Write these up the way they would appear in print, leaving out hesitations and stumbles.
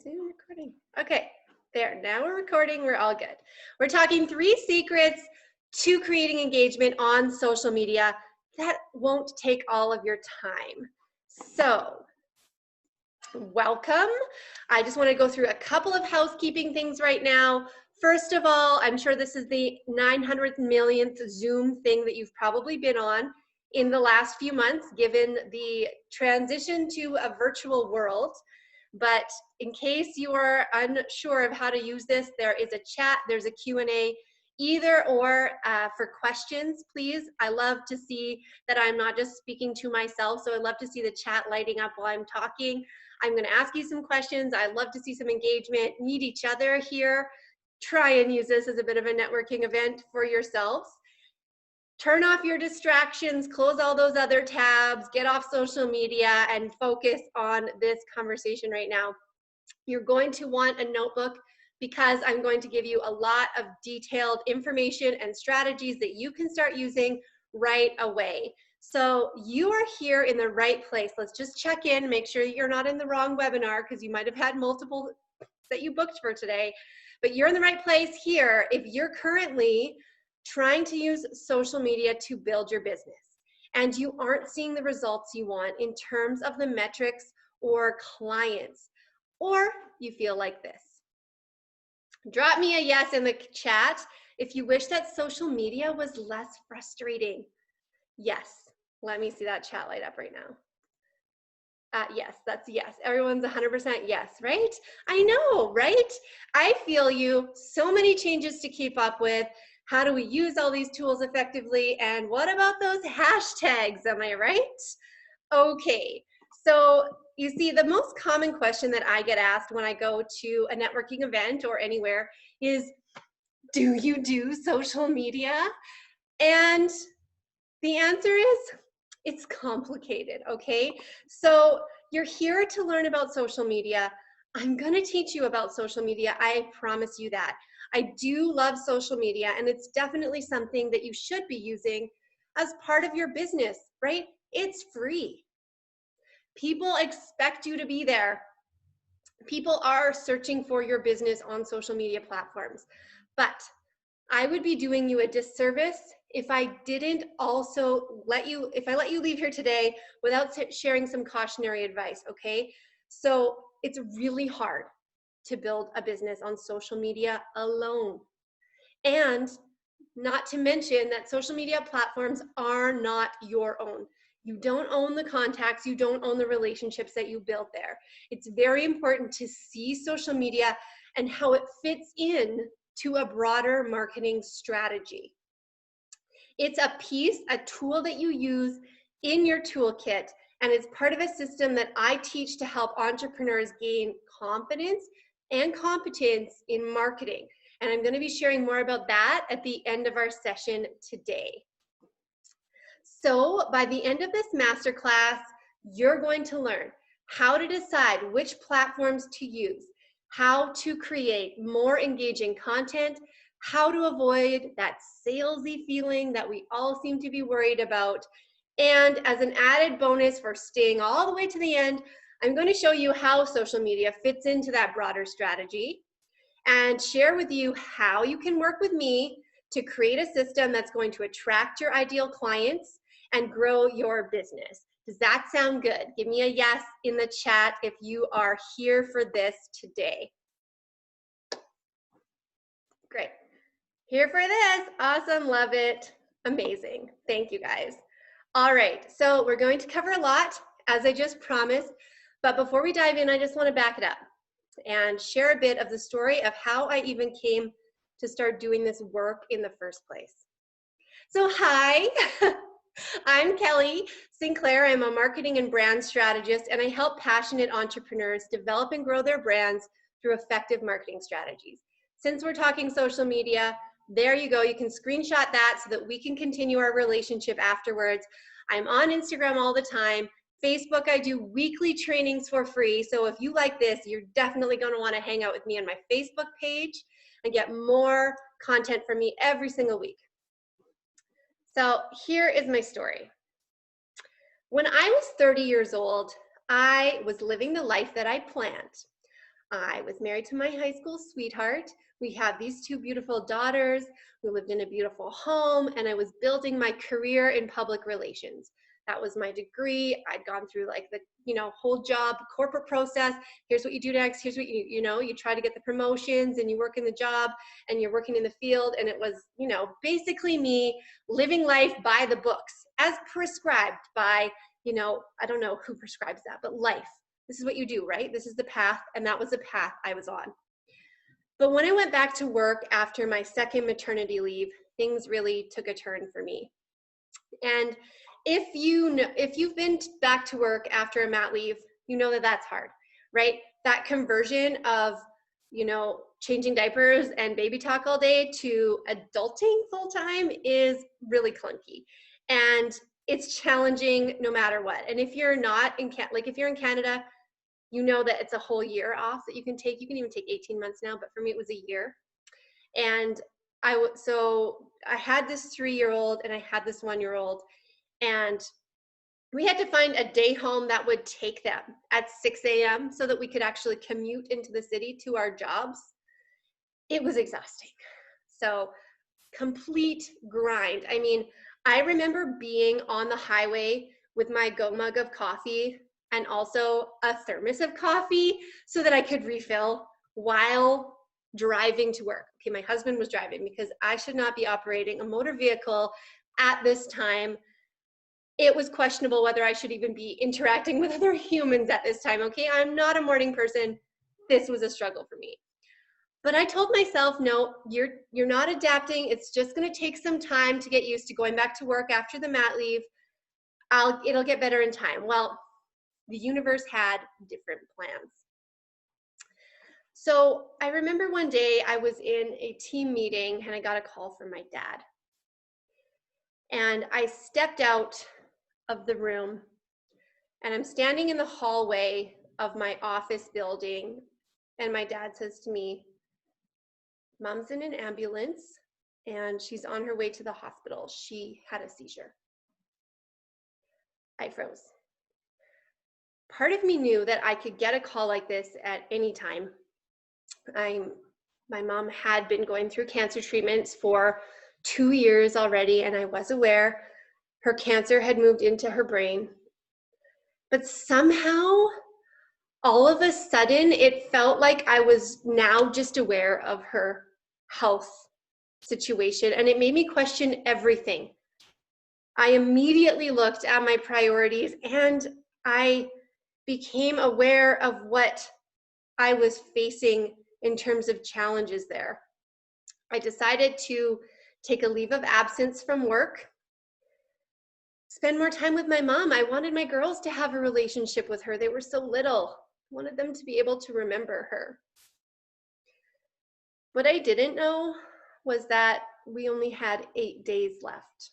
Zoom recording. Okay, there. Now we're recording. We're all good. We're talking 3 secrets to creating engagement on social media that won't take all of your time. So, welcome. I just want to go through a couple of housekeeping things right now. First of all, I'm sure this is the 900th millionth Zoom thing that you've probably been on in the last few months, given the transition to a virtual world. But in case you are unsure of how to use this, there is a chat, there's a Q&A, either or for questions, please. I love to see that I'm not just speaking to myself, so I love to see the chat lighting up while I'm talking. I'm gonna ask you some questions. I love to see some engagement, meet each other here. Try and use this as a bit of a networking event for yourselves. Turn off your distractions, close all those other tabs, get off social media and focus on this conversation right now. You're going to want a notebook because I'm going to give you a lot of detailed information and strategies that you can start using right away. So you are here in the right place. Let's just check in, make sure you're not in the wrong webinar because you might have had multiple that you booked for today, but you're in the right place here if you're currently trying to use social media to build your business and you aren't seeing the results you want in terms of the metrics or clients, or you feel like this. Drop me a yes in the chat if you wish that social media was less frustrating. Yes, let me see that chat light up right now. Yes, that's yes. Everyone's 100% yes, right? I know, right? I feel you. So many changes to keep up with. How do we use all these tools effectively? And what about those hashtags? Am I right? Okay, so you see, the most common question that I get asked when I go to a networking event or anywhere is, do you do social media? And the answer is, it's complicated, okay? So you're here to learn about social media. I'm gonna teach you about social media, I promise you that. I do love social media, and it's definitely something that you should be using as part of your business, right? It's free. People expect you to be there. People are searching for your business on social media platforms. But I would be doing you a disservice if I didn't also let you leave here today without sharing some cautionary advice, okay? So it's really hard to build a business on social media alone. And not to mention that social media platforms are not your own. You don't own the contacts, you don't own the relationships that you build there. It's very important to see social media and how it fits in to a broader marketing strategy. It's a piece, a tool that you use in your toolkit, and it's part of a system that I teach to help entrepreneurs gain confidence and competence in marketing. And I'm going to be sharing more about that at the end of our session today. So by the end of this masterclass, you're going to learn how to decide which platforms to use, how to create more engaging content, how to avoid that salesy feeling that we all seem to be worried about. And as an added bonus for staying all the way to the end, I'm going to show you how social media fits into that broader strategy and share with you how you can work with me to create a system that's going to attract your ideal clients and grow your business. Does that sound good? Give me a yes in the chat if you are here for this today. Great. Here for this. Awesome. Love it. Amazing. Thank you, guys. All right. So we're going to cover a lot, as I just promised. But before we dive in, I just want to back it up and share a bit of the story of how I even came to start doing this work in the first place. So hi, I'm Kelly Sinclair. I'm a marketing and brand strategist, and I help passionate entrepreneurs develop and grow their brands through effective marketing strategies. Since we're talking social media, there you go. You can screenshot that so that we can continue our relationship afterwards. I'm on Instagram all the time. Facebook, I do weekly trainings for free. So if you like this, you're definitely going to want to hang out with me on my Facebook page and get more content from me every single week. So here is my story. When I was 30 years old, I was living the life that I planned. I was married to my high school sweetheart. We had these two beautiful daughters. We lived in a beautiful home, and I was building my career in public relations. That was my degree. I'd gone through like the, whole job corporate process. Here's what you do next. Here's what you try to get the promotions and you work in the job and you're working in the field. And it was, basically me living life by the books as prescribed by, I don't know who prescribes that, but life. This is what you do, right? This is the path, and that was the path I was on. But when I went back to work after my second maternity leave, things really took a turn for me. And if you've been back to work after a mat leave, you know that that's hard, right? That conversion of, changing diapers and baby talk all day to adulting full time is really clunky. And it's challenging no matter what. And if you're not in if you're in Canada, you know that it's a whole year off that you can take. You can even take 18 months now, but for me it was a year. And so I had this 3-year-old and I had this 1-year-old, and we had to find a day home that would take them at 6 a.m. so that we could actually commute into the city to our jobs. It was exhausting. So complete grind. I mean, I remember being on the highway with my Go mug of coffee and also a thermos of coffee so that I could refill while driving to work. Okay, my husband was driving because I should not be operating a motor vehicle at this time. It was questionable whether I should even be interacting with other humans at this time. Okay, I'm not a morning person. This was a struggle for me. But I told myself, no, you're not adapting. It's just going to take some time to get used to going back to work after the mat leave. It'll get better in time. Well, the universe had different plans. So I remember one day I was in a team meeting and I got a call from my dad. And I stepped out of the room and I'm standing in the hallway of my office building. And my dad says to me, Mom's in an ambulance and she's on her way to the hospital. She had a seizure. I froze. Part of me knew that I could get a call like this at any time. My mom had been going through cancer treatments for 2 years already, and I was aware her cancer had moved into her brain. But somehow, all of a sudden, it felt like I was now just aware of her health situation, and it made me question everything. I immediately looked at my priorities and I became aware of what I was facing in terms of challenges there. I decided to take a leave of absence from work, spend more time with my mom. I wanted my girls to have a relationship with her. They were so little. I wanted them to be able to remember her. What I didn't know was that we only had 8 days left.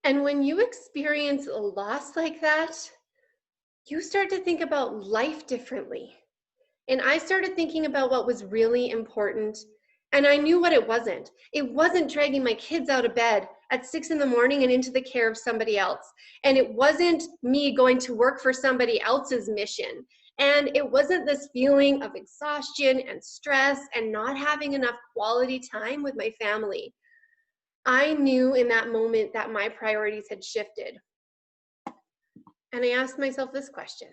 And when you experience a loss like that, you start to think about life differently. And I started thinking about what was really important, and I knew what it wasn't. It wasn't dragging my kids out of bed at 6 in the morning and into the care of somebody else. And it wasn't me going to work for somebody else's mission. And it wasn't this feeling of exhaustion and stress and not having enough quality time with my family. I knew in that moment that my priorities had shifted. And I asked myself this question: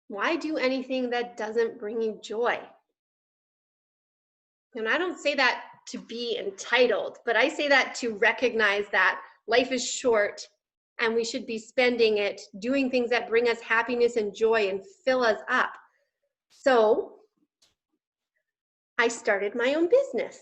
why do anything that doesn't bring you joy? And I don't say that to be entitled, but I say that to recognize that life is short and we should be spending it doing things that bring us happiness and joy and fill us up. So I started my own business.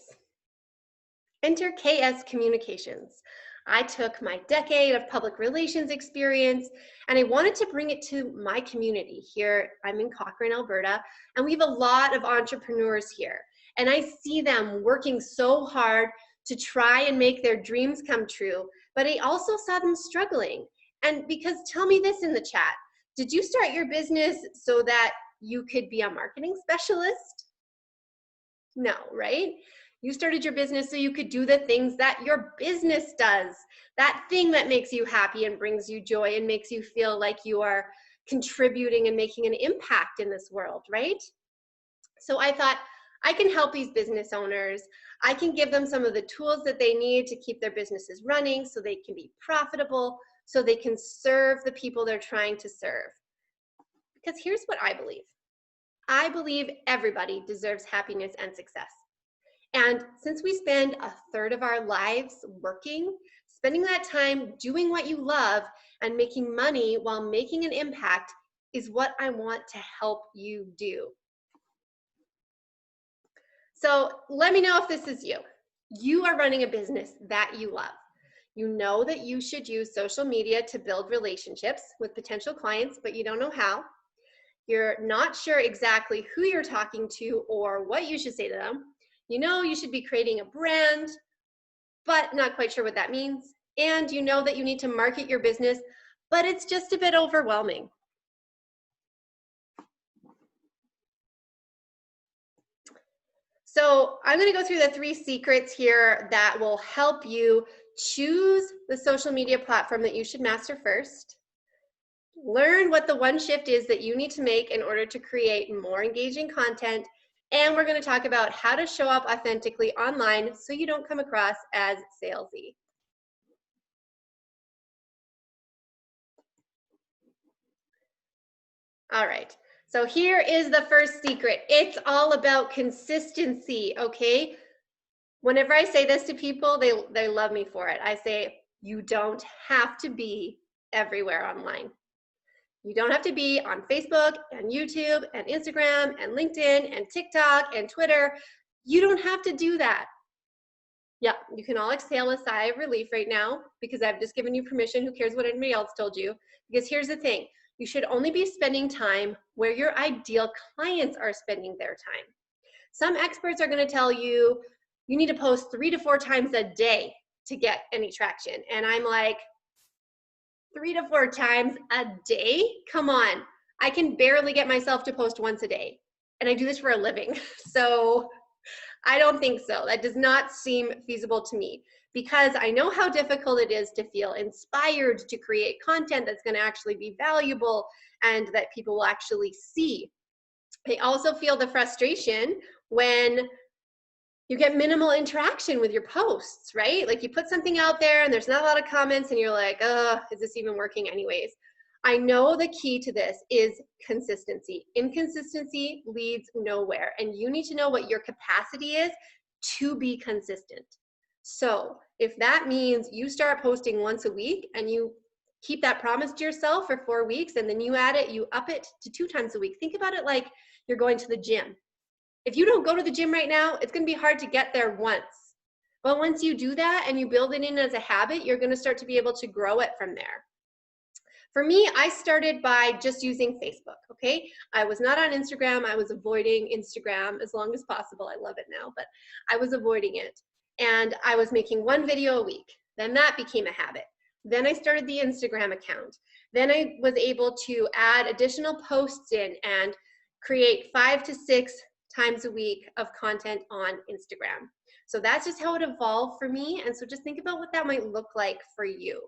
Enter Ctas Communications. I took my decade of public relations experience and I wanted to bring it to my community. Here, I'm in Cochrane, Alberta, and we have a lot of entrepreneurs here. And I see them working so hard to try and make their dreams come true, but I also saw them struggling. And because, tell me this in the chat, did you start your business so that you could be a marketing specialist? No, right? You started your business so you could do the things that your business does, that thing that makes you happy and brings you joy and makes you feel like you are contributing and making an impact in this world, right? So I thought, I can help these business owners. I can give them some of the tools that they need to keep their businesses running so they can be profitable, so they can serve the people they're trying to serve. Because here's what I believe. I believe everybody deserves happiness and success. And since we spend a third of our lives working, spending that time doing what you love and making money while making an impact is what I want to help you do. So let me know if this is you. You are running a business that you love. You know that you should use social media to build relationships with potential clients, but you don't know how. You're not sure exactly who you're talking to or what you should say to them. You know you should be creating a brand, but not quite sure what that means. And you know that you need to market your business, but it's just a bit overwhelming. So I'm going to go through the 3 secrets here that will help you choose the social media platform that you should master first. Learn what the one shift is that you need to make in order to create more engaging content. And we're going to talk about how to show up authentically online so you don't come across as salesy. All right. So here is the first secret. It's all about consistency, okay? Whenever I say this to people, they love me for it. I say, you don't have to be everywhere online. You don't have to be on Facebook and YouTube and Instagram and LinkedIn and TikTok and Twitter. You don't have to do that. Yeah, you can all exhale a sigh of relief right now because I've just given you permission. Who cares what anybody else told you? Because here's the thing. You should only be spending time where your ideal clients are spending their time. Some experts are going to tell you you need to post 3 to 4 times a day to get any traction. And I'm like, 3 to 4 times a day? Come on. I can barely get myself to post once a day. And I do this for a living. So I don't think so. That does not seem feasible to me because I know how difficult it is to feel inspired to create content that's going to actually be valuable and that people will actually see. I also feel the frustration when you get minimal interaction with your posts, right? Like you put something out there and there's not a lot of comments and you're like, is this even working anyways? I know the key to this is consistency. Inconsistency leads nowhere, and you need to know what your capacity is to be consistent. So if that means you start posting once a week and you keep that promise to yourself for 4 weeks and then you add it, you up it to 2 times a week. Think about it like you're going to the gym. If you don't go to the gym right now, it's going to be hard to get there once. But once you do that and you build it in as a habit, you're going to start to be able to grow it from there. For me, I started by just using Facebook, okay? I was not on Instagram. I was avoiding Instagram as long as possible. I love it now, but I was avoiding it. And I was making 1 video a week. Then that became a habit. Then I started the Instagram account. Then I was able to add additional posts in and create 5 to 6 times a week of content on Instagram. So that's just how it evolved for me. And so just think about what that might look like for you.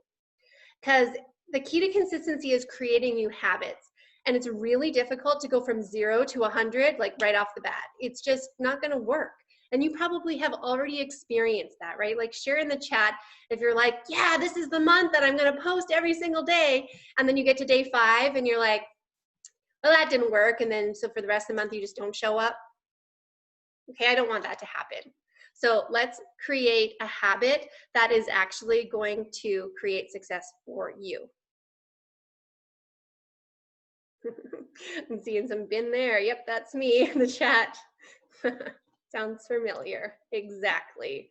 Because the key to consistency is creating new habits. And it's really difficult to go from 0 to 100, like right off the bat. It's just not going to work. And you probably have already experienced that, right? Like share in the chat if you're like, yeah, this is the month that I'm going to post every single day. And then you get to day 5 and you're like, well, that didn't work. And then so for the rest of the month, you just don't show up. Okay, I don't want that to happen. So let's create a habit that is actually going to create success for you. I'm seeing some been there. Yep, that's me in the chat. Sounds familiar. Exactly,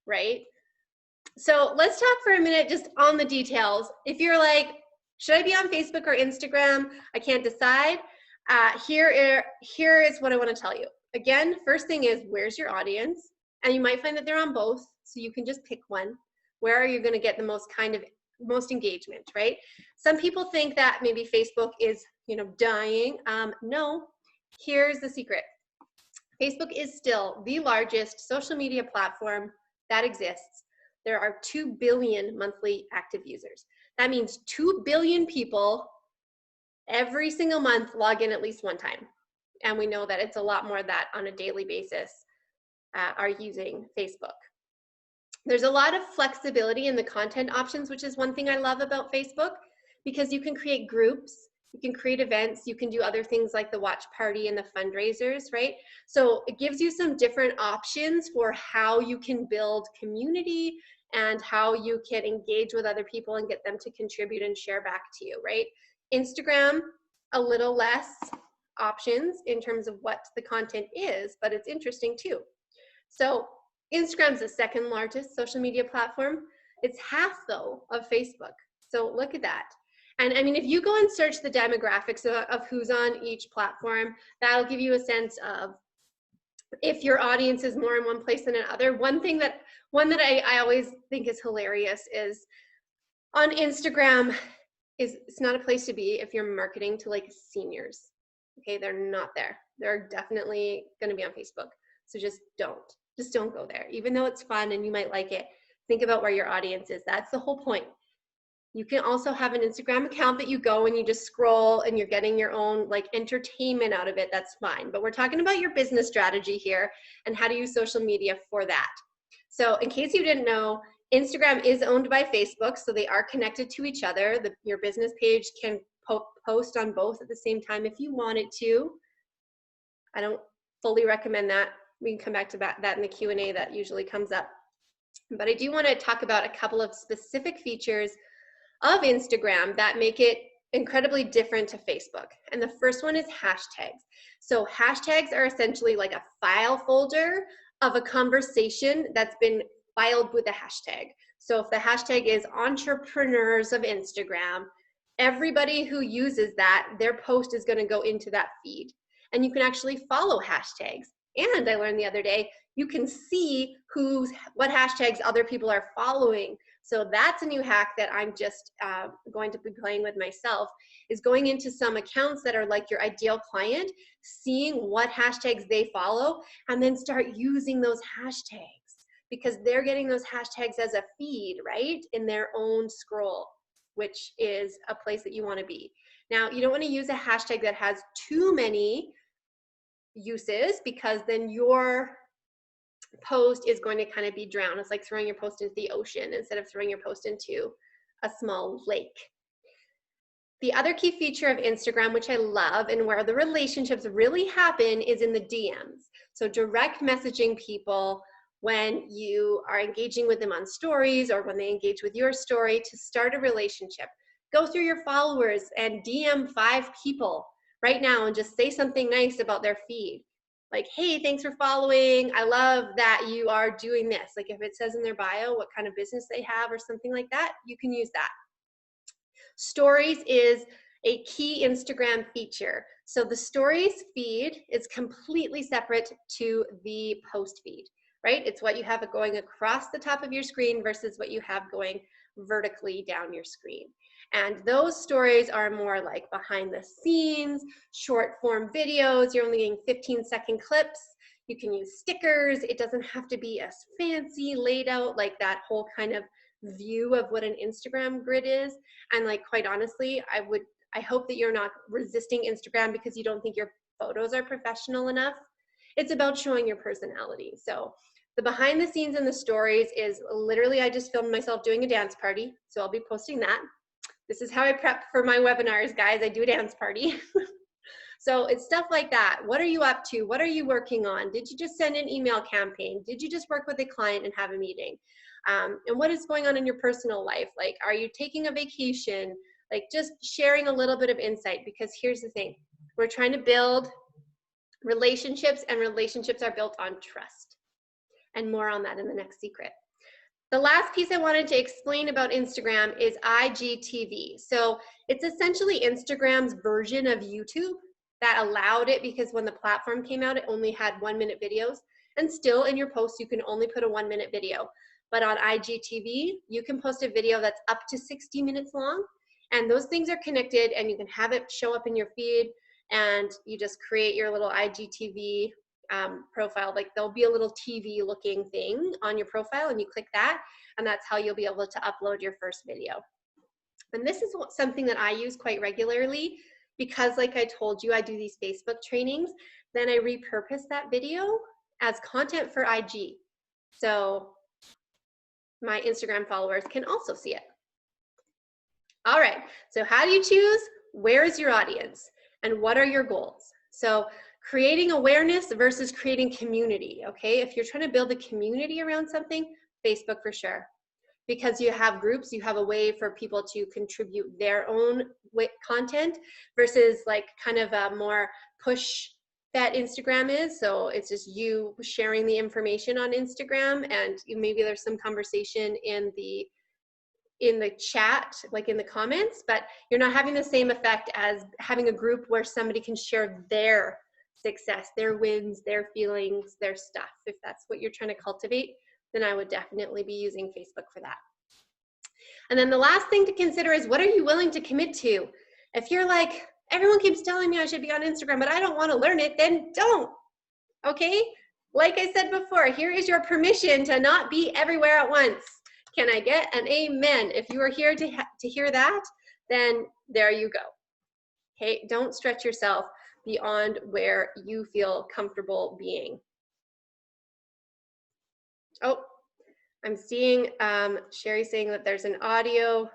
right? So let's talk for a minute just on the details. If you're like, should I be on Facebook or Instagram? I can't decide. Here is what I want to tell you. Again, first thing is, where's your audience? And you might find that they're on both, so you can just pick one. Where are you going to get the most engagement, right? Some people think that maybe Facebook is, dying. No, here's the secret. Facebook is still the largest social media platform that exists. There are 2 billion monthly active users. That means 2 billion people every single month log in at least one time. And we know that it's a lot more that on a daily basis are using Facebook. There's a lot of flexibility in the content options, which is one thing I love about Facebook, because you can create groups, you can create events, you can do other things like the watch party and the fundraisers, right? So it gives you some different options for how you can build community and how you can engage with other people and get them to contribute and share back to you, right? Instagram, a little less options in terms of what the content is, but it's interesting too. So Instagram's the second largest social media platform. It's half though of Facebook. So look at that. And I mean, if you go and search the demographics of who's on each platform, that'll give you a sense of if your audience is more in one place than another. One that I always think is hilarious is on Instagram it's not a place to be if you're marketing to like seniors. Okay, they're not there. They're definitely going to be on Facebook. So just don't go there. Even though it's fun and you might like it, think about where your audience is. That's the whole point. You can also have an Instagram account that you go and you just scroll and you're getting your own like entertainment out of it. That's fine. But we're talking about your business strategy here and how to use social media for that. So in case you didn't know, Instagram is owned by Facebook, so they are connected to each other. Your business page can post on both at the same time if you wanted to. I don't fully recommend that. We can come back to that in the Q&A that usually comes up. But I do want to talk about a couple of specific features of Instagram that make it incredibly different to Facebook. And the first one is hashtags. So hashtags are essentially like a file folder of a conversation that's been filed with a hashtag. So if the hashtag is entrepreneurs of Instagram, everybody who uses that, their post is going to go into that feed. And you can actually follow hashtags. And I learned the other day, you can see what hashtags other people are following. So that's a new hack that I'm just going to be playing with myself, is going into some accounts that are like your ideal client, seeing what hashtags they follow, and then start using those hashtags because they're getting those hashtags as a feed, right, in their own scroll, which is a place that you want to be. Now, you don't want to use a hashtag that has too many uses because then your post is going to kind of be drowned. It's like throwing your post into the ocean instead of throwing your post into a small lake. The other key feature of Instagram, which I love and where the relationships really happen, is in the DMs. So direct messaging people when you are engaging with them on stories or when they engage with your story to start a relationship. Go through your followers and DM 5 people right now and just say something nice about their feed. Like, hey, thanks for following. I love that you are doing this. Like if it says in their bio what kind of business they have or something like that, you can use that. Stories is a key Instagram feature. So the stories feed is completely separate to the post feed, right? It's what you have going across the top of your screen versus what you have going vertically down your screen. And those stories are more like behind the scenes, short form videos. You're only getting 15-second clips. You can use stickers. It doesn't have to be as fancy laid out like that whole kind of view of what an Instagram grid is. And like, quite honestly, I hope that you're not resisting Instagram because you don't think your photos are professional enough. It's about showing your personality. So the behind the scenes and the stories is literally, I just filmed myself doing a dance party. So I'll be posting that. This is how I prep for my webinars, guys. I do a dance party. So it's stuff like that. What are you up to? What are you working on? Did you just send an email campaign? Did you just work with a client and have a meeting? And what is going on in your personal life? Like, are you taking a vacation? Like, just sharing a little bit of insight, because here's the thing. We're trying to build relationships, and relationships are built on trust. And more on that in the next secret. The last piece I wanted to explain about Instagram is IGTV. So it's essentially Instagram's version of YouTube that allowed it, because when the platform came out, it only had 1-minute videos. And still in your post, you can only put a 1-minute video. But on IGTV, you can post a video that's up to 60 minutes long. And those things are connected, and you can have it show up in your feed, and you just create your little IGTV profile. Like there'll be a little TV looking thing on your profile and you click that, and that's how you'll be able to upload your first video. And this is something that I use quite regularly because, like I told you, I do these Facebook trainings. Then I repurpose that video as content for IG. So my Instagram followers can also see it. All right, so how do you choose? Where is your audience? And what are your goals? So creating awareness versus creating community, okay? If you're trying to build a community around something, Facebook for sure. Because you have groups, you have a way for people to contribute their own content versus like kind of a more push that Instagram is. So it's just you sharing the information on Instagram, and maybe there's some conversation in the chat, like in the comments, but you're not having the same effect as having a group where somebody can share their success, their wins, their feelings, their stuff. If that's what you're trying to cultivate, then I would definitely be using Facebook for that. And then the last thing to consider is, what are you willing to commit to? If you're like, everyone keeps telling me I should be on Instagram, but I don't want to learn it, then don't, okay? Like I said before, here is your permission to not be everywhere at once. Can I get an amen? If you are here to hear that, then there you go. Okay, don't stretch yourself beyond where you feel comfortable being. Oh, I'm seeing Sherry saying that there's an audio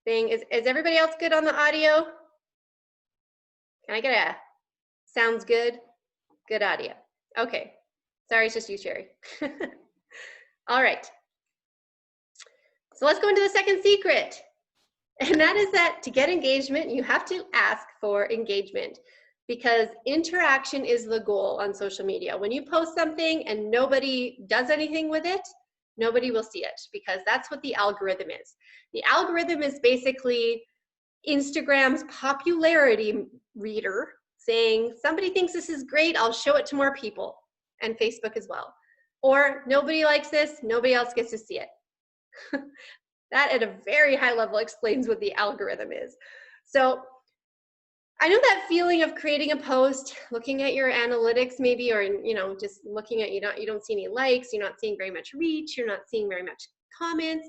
thing. Is everybody else good on the audio? Can I get a sounds good? Good audio. Okay, sorry, it's just you, Sherry. All right. So let's go into the second secret. And that is that to get engagement, you have to ask for engagement, because interaction is the goal on social media. When you post something and nobody does anything with it, nobody will see it, because that's what the algorithm is. The algorithm is basically Instagram's popularity reader saying, somebody thinks this is great, I'll show it to more people, and Facebook as well. Or nobody likes this, nobody else gets to see it. That at a very high level explains what the algorithm is. So I know that feeling of creating a post, looking at your analytics maybe, or just looking at, you don't see any likes, you're not seeing very much reach, you're not seeing very much comments.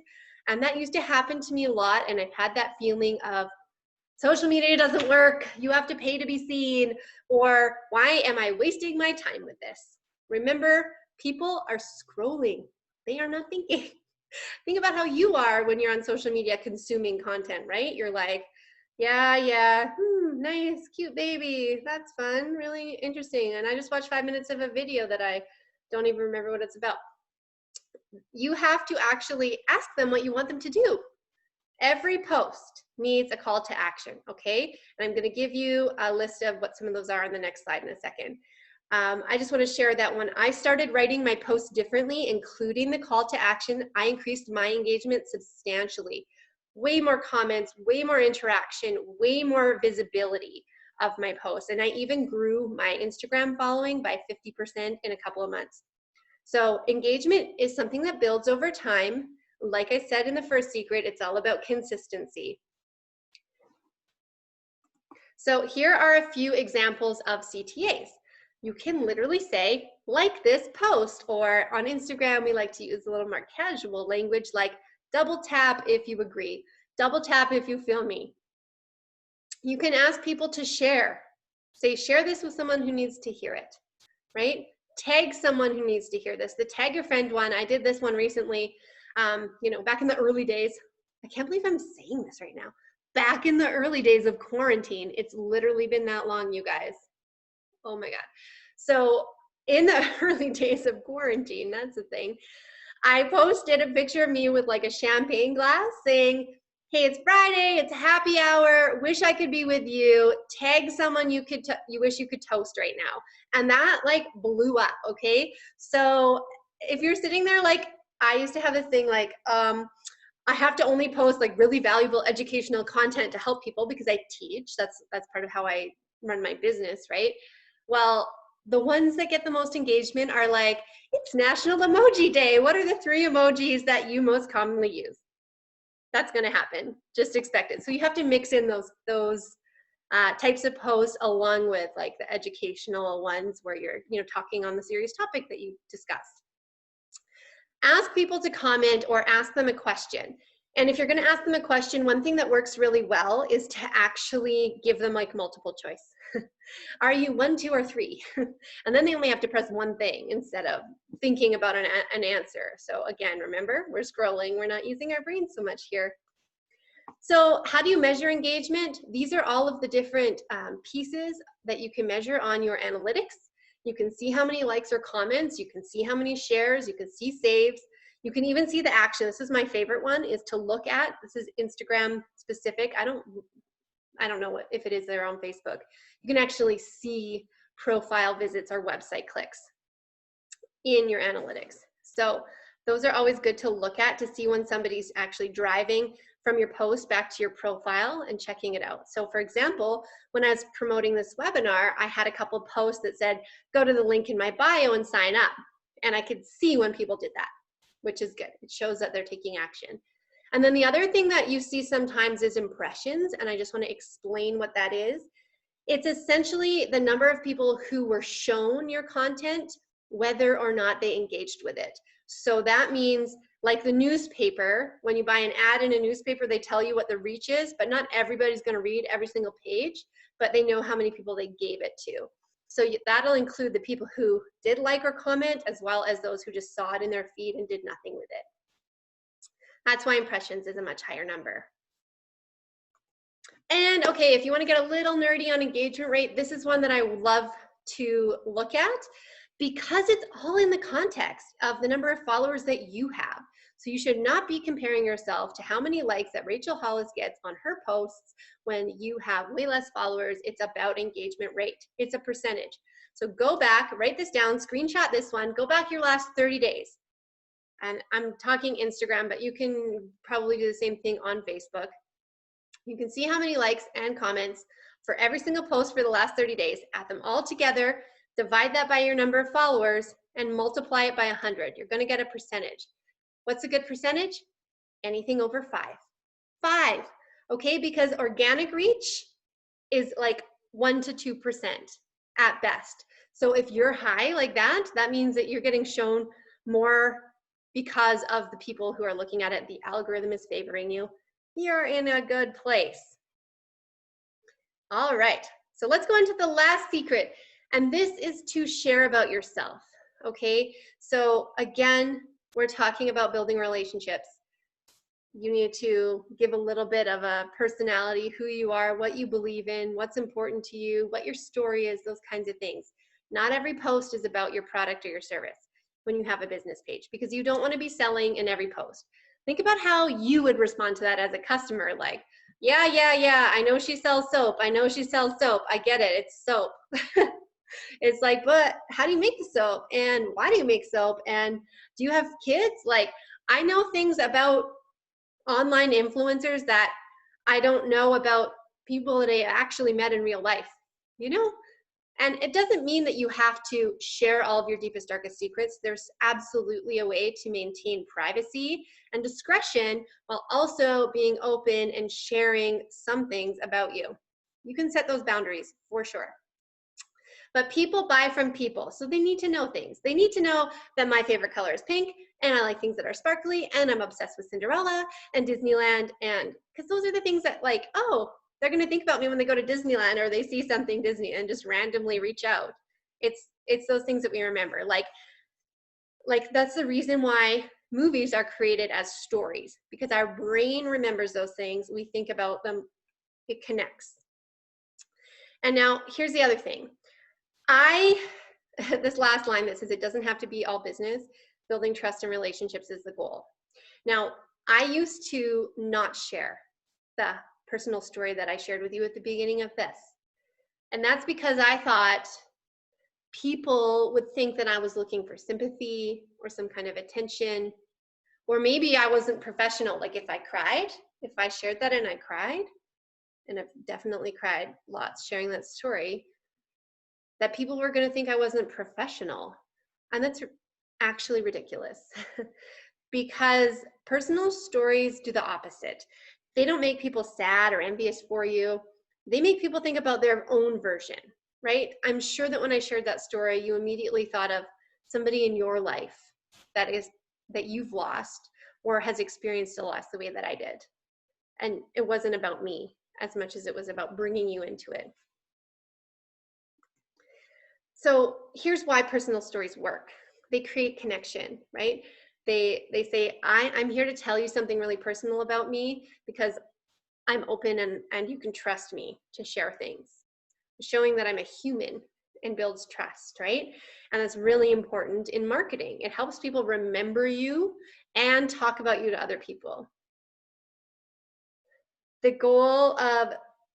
And that used to happen to me a lot, and I've had that feeling of social media doesn't work, you have to pay to be seen, or why am I wasting my time with this? Remember, people are scrolling, they are not thinking. Think about how you are when you're on social media consuming content, right? You're like, yeah, nice, cute baby, that's fun, really interesting. And I just watched 5 minutes of a video that I don't even remember what it's about. You have to actually ask them what you want them to do. Every post needs a call to action, okay? And I'm gonna give you a list of what some of those are on the next slide in a second. I just want to share that when I started writing my posts differently, including the call to action, I increased my engagement substantially. Way more comments, way more interaction, way more visibility of my posts. And I even grew my Instagram following by 50% in a couple of months. So engagement is something that builds over time. Like I said in the first secret, it's all about consistency. So here are a few examples of CTAs. You can literally say, like this post, or on Instagram, we like to use a little more casual language like double tap if you agree, double tap if you feel me. You can ask people to share. Say, share this with someone who needs to hear it, right? Tag someone who needs to hear this. The tag your friend one, I did this one recently, back in the early days. I can't believe I'm saying this right now. Back in the early days of quarantine, it's literally been that long, you guys. Oh my God. So in the early days of quarantine, that's the thing, I posted a picture of me with like a champagne glass saying, hey, it's Friday, it's a happy hour, wish I could be with you, tag someone you wish you could toast right now. And that like blew up, okay? So if you're sitting there, like I used to have this thing like, I have to only post like really valuable educational content to help people because I teach. That's part of how I run my business, right? Well, the ones that get the most engagement are like, it's National Emoji Day. What are the 3 emojis that you most commonly use? That's gonna happen, just expect it. So you have to mix in those types of posts, along with like the educational ones where you're, talking on the serious topic that you discussed. Ask people to comment or ask them a question. And if you're going to ask them a question, one thing that works really well is to actually give them like multiple choice. Are you 1, 2, or 3? And then they only have to press one thing instead of thinking about an answer. So again, remember, we're scrolling. We're not using our brain so much here. So how do you measure engagement? These are all of the different pieces that you can measure on your analytics. You can see how many likes or comments. You can see how many shares. You can see saves. You can even see the action. This is my favorite one, is to look at. This is Instagram specific. I don't know if it is there on Facebook. You can actually see profile visits or website clicks in your analytics. So those are always good to look at to see when somebody's actually driving from your post back to your profile and checking it out. So for example, when I was promoting this webinar, I had a couple posts that said, go to the link in my bio and sign up. And I could see when people did that, which is good. It shows that they're taking action. And then the other thing that you see sometimes is impressions, and I just want to explain what that is. It's essentially the number of people who were shown your content, whether or not they engaged with it. So that means, like the newspaper, when you buy an ad in a newspaper, they tell you what the reach is, but not everybody's going to read every single page, but they know how many people they gave it to. So that'll include the people who did like or comment, as well as those who just saw it in their feed and did nothing with it. That's why impressions is a much higher number. And okay, if you want to get a little nerdy on engagement rate, this is one that I love to look at because it's all in the context of the number of followers that you have. So you should not be comparing yourself to how many likes that Rachel Hollis gets on her posts when you have way less followers. It's about engagement rate. It's a percentage. So go back, write this down, screenshot this one, go back your last 30 days. And I'm talking Instagram, but you can probably do the same thing on Facebook. You can see how many likes and comments for every single post for the last 30 days. Add them all together, divide that by your number of followers, and multiply it by 100. You're going to get a percentage. What's a good percentage? Anything over 5. 5, okay? Because organic reach is like 1 to 2% at best. So if you're high like that, that means that you're getting shown more because of the people who are looking at it. The algorithm is favoring you. You're in a good place. All right, so let's go into the last secret, and this is to share about yourself, okay? So again, we're talking about building relationships. You need to give a little bit of a personality, who you are, what you believe in, what's important to you, what your story is, those kinds of things. Not every post is about your product or your service when you have a business page, because you don't want to be selling in every post. Think about how you would respond to that as a customer, like, yeah, I know she sells soap. I know she sells soap. I get it, it's soap. It's like, but how do you make the soap? And why do you make soap? And do you have kids? Like, I know things about online influencers that I don't know about people that I actually met in real life, you know? And it doesn't mean that you have to share all of your deepest, darkest secrets. There's absolutely a way to maintain privacy and discretion while also being open and sharing some things about you. You can set those boundaries for sure. But people buy from people, so they need to know things. They need to know that my favorite color is pink, and I like things that are sparkly, and I'm obsessed with Cinderella and Disneyland, and because those are the things that, like, oh, they're going to think about me when they go to Disneyland or they see something Disney and just randomly reach out. It's those things that we remember. Like that's the reason why movies are created as stories, because our brain remembers those things. We think about them. It connects. And now here's the other thing. This last line that says it doesn't have to be all business. Building trust and relationships is the goal. Now, I used to not share the personal story that I shared with you at the beginning of this. And that's because I thought people would think that I was looking for sympathy or some kind of attention, or maybe I wasn't professional. Like if I cried, if I shared that and I cried, and I've definitely cried lots sharing that story, that people were going to think I wasn't professional. And that's actually ridiculous because personal stories do the opposite. They don't make people sad or envious for you. they make people think about their own version, right? I'm sure that when I shared that story, you immediately thought of somebody in your life that you've lost or has experienced a loss the way that I did. And it wasn't about me as much as it was about bringing you into it. So here's why personal stories work. They create connection, right? They say, I'm here to tell you something really personal about me because I'm open and you can trust me to share things. Showing that I'm a human and builds trust, right? And that's really important in marketing. It helps people remember you and talk about you to other people. The goal of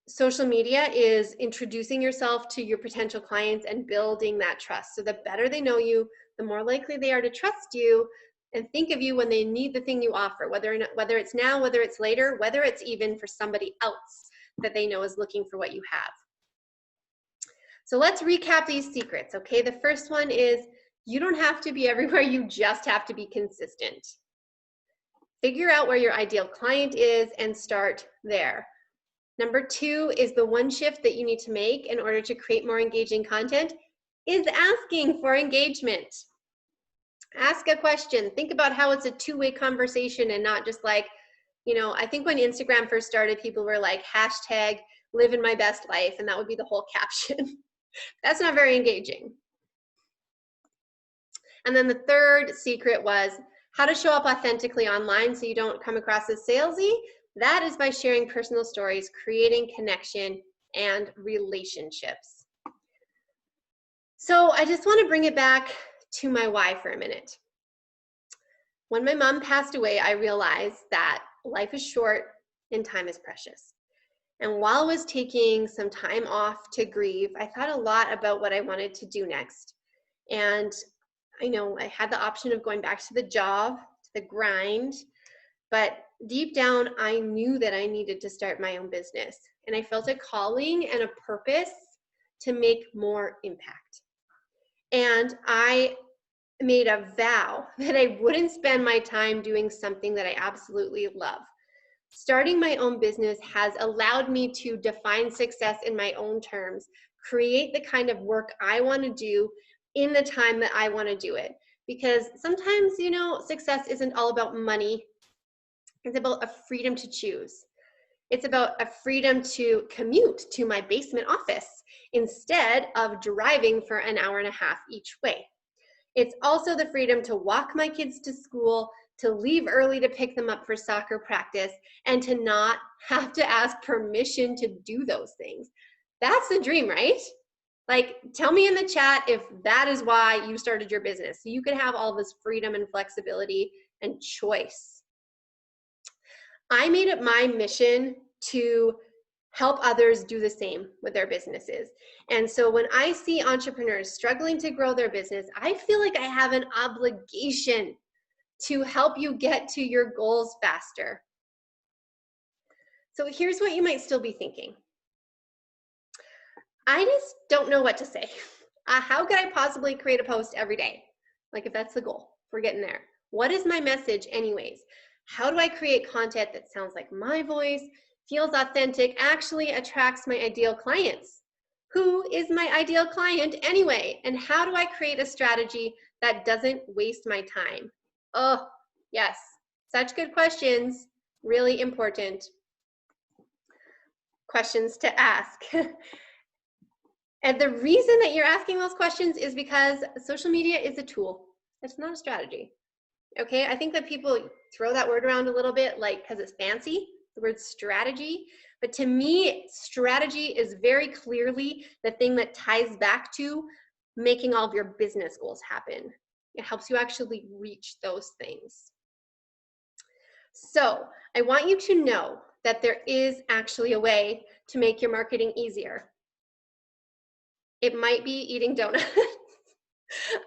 social media is introducing yourself to your potential clients and building that trust. So the better they know you, the more likely they are to trust you and think of you when they need the thing you offer, whether it's now, whether it's later, whether it's even for somebody else that they know is looking for what you have. So let's recap these secrets, okay? The first one is you don't have to be everywhere, you just have to be consistent. Figure out where your ideal client is and start there. Number 2 is the one shift that you need to make in order to create more engaging content is asking for engagement. Ask a question. Think about how it's a two-way conversation and not just like, you know, I think when Instagram first started, people were like, hashtag living my best life, and that would be the whole caption. That's not very engaging. And then the third secret was how to show up authentically online so you don't come across as salesy. That is by sharing personal stories, creating connection and relationships. So I just want to bring it back to my why for a minute. When my mom passed away, I realized that life is short and time is precious. And while I was taking some time off to grieve, I thought a lot about what I wanted to do next. And I know I had the option of going back to the job, to the grind, but deep down, I knew that I needed to start my own business. And I felt a calling and a purpose to make more impact. And I made a vow that I wouldn't spend my time doing something that I absolutely love. Starting my own business has allowed me to define success in my own terms, create the kind of work I want to do in the time that I want to do it. Because sometimes, you know, success isn't all about money. It's about a freedom to choose. It's about a freedom to commute to my basement office instead of driving for an hour and a half each way. It's also the freedom to walk my kids to school, to leave early to pick them up for soccer practice, and to not have to ask permission to do those things. That's the dream, right? Like, tell me in the chat if that is why you started your business. So you could have all this freedom and flexibility and choice. I made it my mission to help others do the same with their businesses. And so when I see entrepreneurs struggling to grow their business, I feel like I have an obligation to help you get to your goals faster. So here's what you might still be thinking. I just don't know what to say. How could I possibly create a post every day? Like if that's the goal, we're getting there. What is my message anyways? How do I create content that sounds like my voice, feels authentic, actually attracts my ideal clients? Who is my ideal client anyway? And how do I create a strategy that doesn't waste my time? Oh, yes, such good questions, really important questions to ask. And the reason that you're asking those questions is because social media is a tool. It's not a strategy. Okay, I think that people throw that word around a little bit like because it's fancy, the word strategy. But to me, strategy is very clearly the thing that ties back to making all of your business goals happen. It helps you actually reach those things. So I want you to know that there is actually a way to make your marketing easier. It might be eating donuts.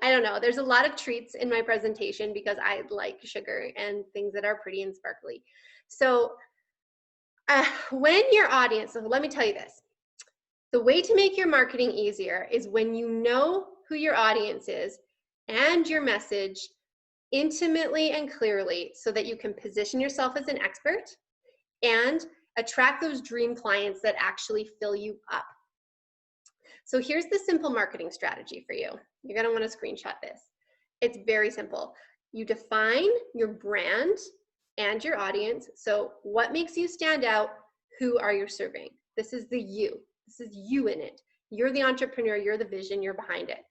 I don't know. There's a lot of treats in my presentation because I like sugar and things that are pretty and sparkly. So when your audience, so let me tell you this. The way to make your marketing easier is when you know who your audience is and your message intimately and clearly so that you can position yourself as an expert and Attract those dream clients that actually fill you up. So here's the simple marketing strategy for you. You're gonna wanna screenshot this. It's very simple. You define your brand and your audience. So what makes you stand out? Who are you serving? This is the you. This is you in it. You're the entrepreneur, you're the vision, you're behind it.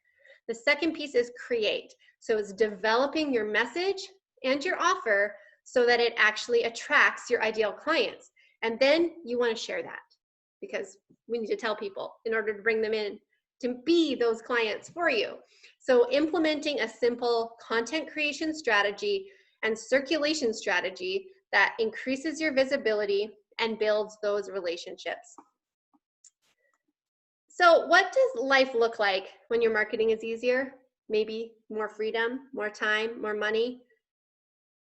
The second piece is create. So it's developing your message and your offer so that it actually attracts your ideal clients. And then you want to share that because we need to tell people in order to bring them in to be those clients for you. So implementing a simple content creation strategy and circulation strategy that increases your visibility and builds those relationships. So what does life look like when your marketing is easier? Maybe more freedom, more time, more money,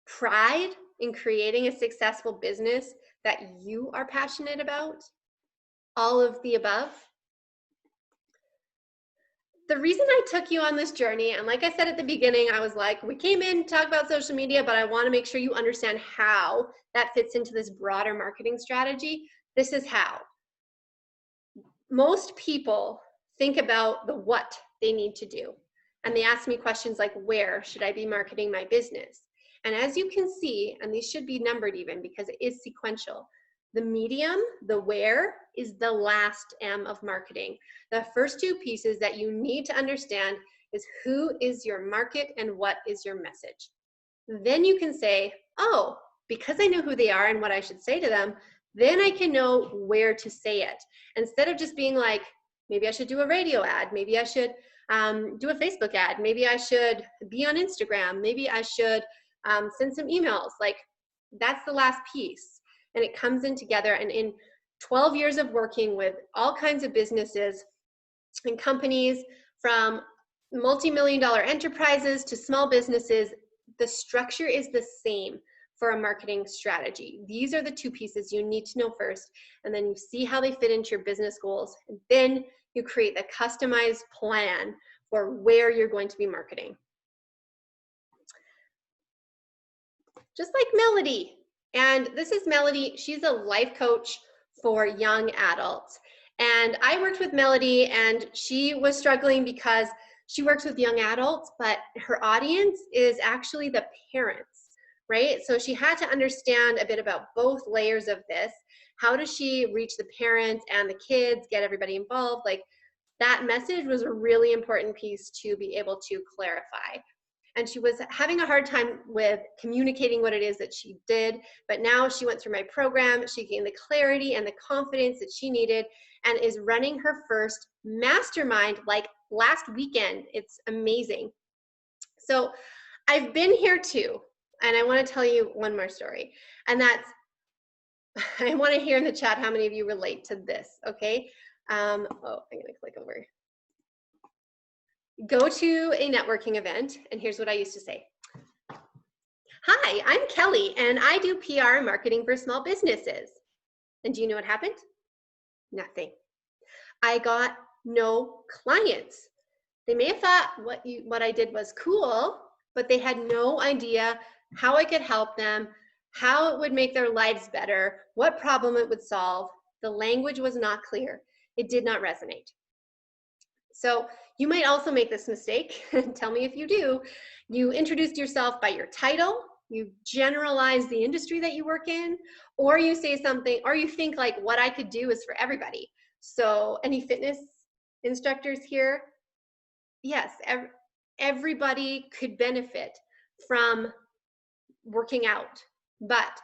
pride in creating a successful business that you are passionate about, all of the above. The reason I took you on this journey, and like I said at the beginning, I was like, we came in to talk about social media, but I want to make sure you understand how that fits into this broader marketing strategy. This is how. Most people think about the what they need to do. And they ask me questions like, where should I be marketing my business? And as you can see, and these should be numbered even because it is sequential, the medium, the where, is the last M of marketing. The first two pieces that you need to understand is who is your market and what is your message. Then you can say, oh, because I know who they are and what I should say to them, then I can know where to say it. Instead of just being like, maybe I should do a radio ad, maybe I should do a Facebook ad, maybe I should be on Instagram, maybe I should send some emails. Like, that's the last piece. And it comes in together. And in 12 years of working with all kinds of businesses and companies, from multi-million-dollar enterprises to small businesses, the structure is the same for a marketing strategy. These are the two pieces you need to know first, and then you see how they fit into your business goals, and then you create a customized plan for where you're going to be marketing. Just like Melody. And this is Melody. She's a life coach for young adults. And I worked with Melody, and she was struggling because she works with young adults, but her audience is actually the parents, right? So she had to understand a bit about both layers of this. How does she reach the parents and the kids, get everybody involved? Like, that message was a really important piece to be able to clarify. And she was having a hard time with communicating what it is that she did, but now she went through my program, she gained the clarity and the confidence that she needed, and is running her first mastermind like last weekend. It's amazing. So I've been here too, and I want to tell you one more story, and that's, I want to hear in the chat how many of you relate to this, okay? Oh, I'm going to click over. Go to a networking event, and here's what I used to say. Hi, I'm Kelly, and I do PR and marketing for small businesses. And do you know what happened? Nothing. I got no clients. They may have thought what I did was cool, but they had no idea how I could help them, how it would make their lives better, what problem it would solve. The language was not clear. It did not resonate. So you might also make this mistake. Tell me if you do. You introduced yourself by your title, you generalize the industry that you work in, or you say something, or you think like, what I could do is for everybody. So any fitness instructors here? Yes, everybody could benefit from working out. But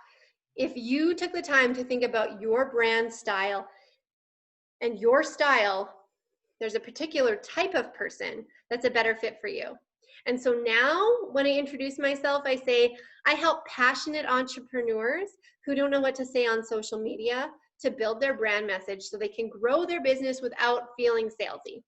if you took the time to think about your brand style and your style, there's a particular type of person that's a better fit for you. And so now when I introduce myself, I say, I help passionate entrepreneurs who don't know what to say on social media to build their brand message so they can grow their business without feeling salesy.